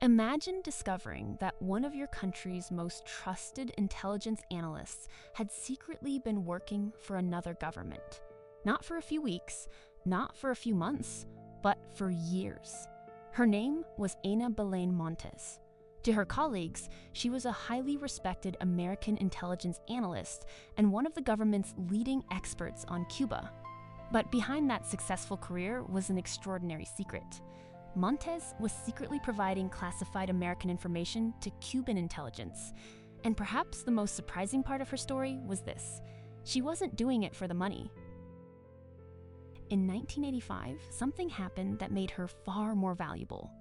Imagine discovering that one of your country's most trusted intelligence analysts had secretly been working for another government. Not for a few weeks, not for a few months, but for years. Her name was Ana Belén Montes. To her colleagues, she was a highly respected American intelligence analyst and one of the government's leading experts on Cuba. But behind that successful career was an extraordinary secret. Montes was secretly providing classified American information to Cuban intelligence. And perhaps the most surprising part of her story was this: she wasn't doing it for the money. In 1985, something happened that made her far more valuable.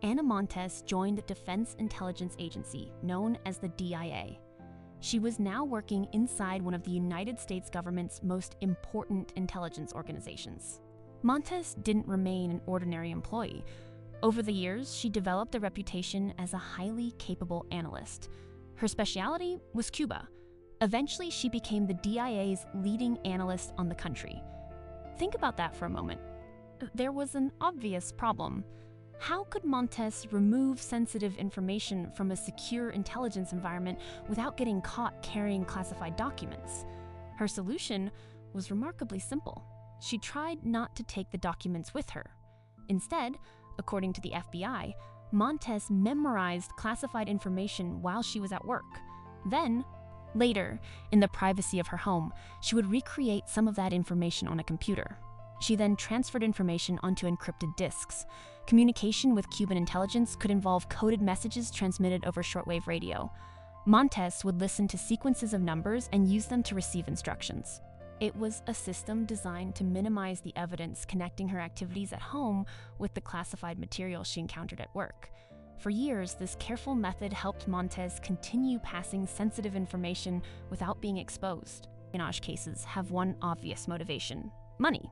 Ana Montes joined the Defense Intelligence Agency, known as the DIA. She was now working inside one of the United States government's most important intelligence organizations. Montes didn't remain an ordinary employee. Over the years, she developed a reputation as a highly capable analyst. Her specialty was Cuba. Eventually, she became the DIA's leading analyst on the country. Think about that for a moment. There was an obvious problem. How could Montes remove sensitive information from a secure intelligence environment without getting caught carrying classified documents? Her solution was remarkably simple. She tried not to take the documents with her. Instead, according to the FBI, Montes memorized classified information while she was at work. Then, later, in the privacy of her home, she would recreate some of that information on a computer. She then transferred information onto encrypted disks. Communication with Cuban intelligence could involve coded messages transmitted over shortwave radio. Montes would listen to sequences of numbers and use them to receive instructions. It was a system designed to minimize the evidence connecting her activities at home with the classified material she encountered at work. For years, this careful method helped Montes continue passing sensitive information without being exposed. Espionage cases have one obvious motivation: money.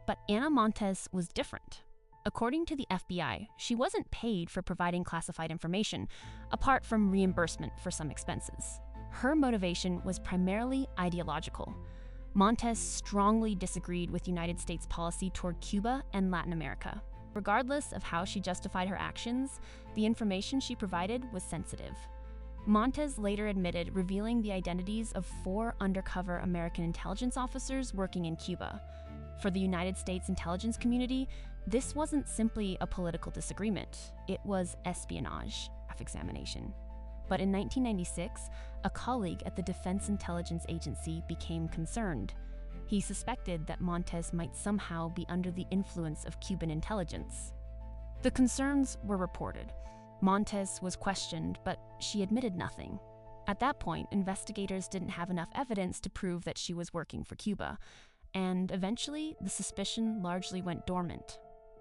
But Ana Montes was different. According to the FBI, she wasn't paid for providing classified information, apart from reimbursement for some expenses. Her motivation was primarily ideological. Montes strongly disagreed with United States policy toward Cuba and Latin America. Regardless of how she justified her actions, the information she provided was sensitive. Montes later admitted revealing the identities of 4 undercover American intelligence officers working in Cuba. For the United States intelligence community, this wasn't simply a political disagreement. It was espionage, examination. But in 1996, a colleague at the Defense Intelligence Agency became concerned. He suspected that Montes might somehow be under the influence of Cuban intelligence. The concerns were reported. Montes was questioned, but she admitted nothing. At that point, investigators didn't have enough evidence to prove that she was working for Cuba, and eventually, the suspicion largely went dormant.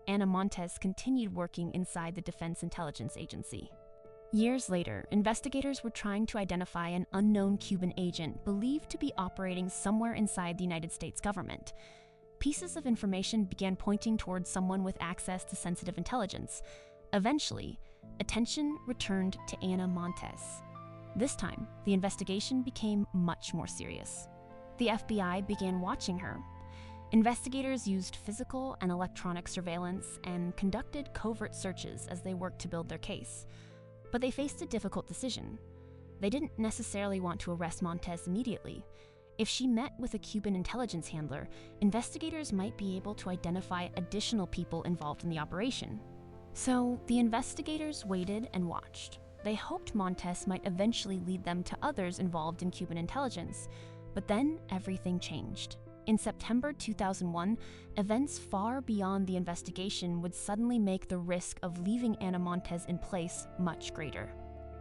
Ana Montes continued working inside the Defense Intelligence Agency. Years later, investigators were trying to identify an unknown Cuban agent believed to be operating somewhere inside the United States government. Pieces of information began pointing towards someone with access to sensitive intelligence. Eventually, attention returned to Ana Montes. This time, the investigation became much more serious. The FBI began watching her. Investigators used physical and electronic surveillance and conducted covert searches as they worked to build their case. But they faced a difficult decision. They didn't necessarily want to arrest Montes immediately. If she met with a Cuban intelligence handler, investigators might be able to identify additional people involved in the operation. So the investigators waited and watched. They hoped Montes might eventually lead them to others involved in Cuban intelligence. But then everything changed. In September 2001, events far beyond the investigation would suddenly make the risk of leaving Ana Montes in place much greater.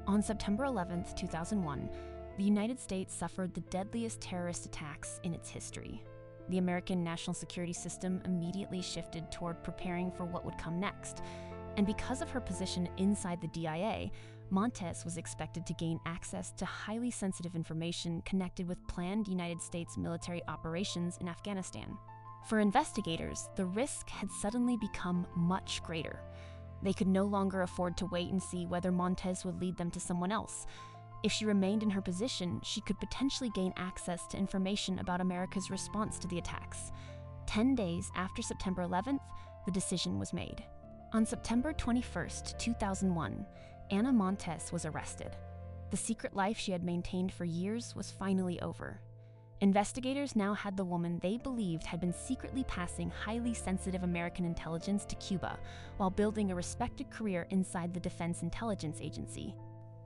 On September 11, 2001, the United States suffered the deadliest terrorist attacks in its history. The American national security system immediately shifted toward preparing for what would come next. And because of her position inside the DIA, Montes was expected to gain access to highly sensitive information connected with planned United States military operations in Afghanistan. For investigators, the risk had suddenly become much greater. They could no longer afford to wait and see whether Montes would lead them to someone else. If she remained in her position, she could potentially gain access to information about America's response to the attacks. 10 days after September 11th, the decision was made. On September 21st, 2001, Ana Montes was arrested. The secret life she had maintained for years was finally over. Investigators now had the woman they believed had been secretly passing highly sensitive American intelligence to Cuba while building a respected career inside the Defense Intelligence Agency.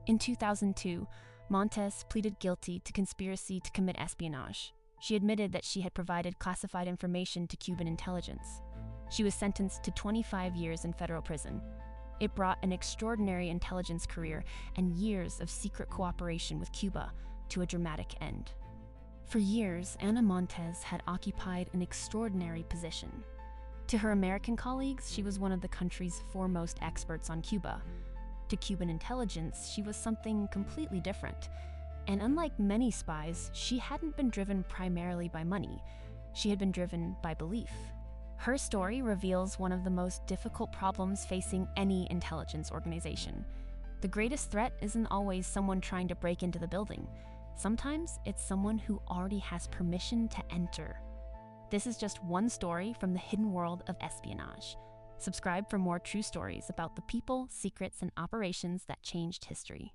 In 2002, Montes pleaded guilty to conspiracy to commit espionage. She admitted that she had provided classified information to Cuban intelligence. She was sentenced to 25 years in federal prison. It brought an extraordinary intelligence career and years of secret cooperation with Cuba to a dramatic end. For years, Ana Montes had occupied an extraordinary position. To her American colleagues, she was one of the country's foremost experts on Cuba. To Cuban intelligence, she was something completely different. And unlike many spies, she hadn't been driven primarily by money. She had been driven by belief. Her story reveals one of the most difficult problems facing any intelligence organization. The greatest threat isn't always someone trying to break into the building. Sometimes it's someone who already has permission to enter. This is just one story from the hidden world of espionage. Subscribe for more true stories about the people, secrets, and operations that changed history.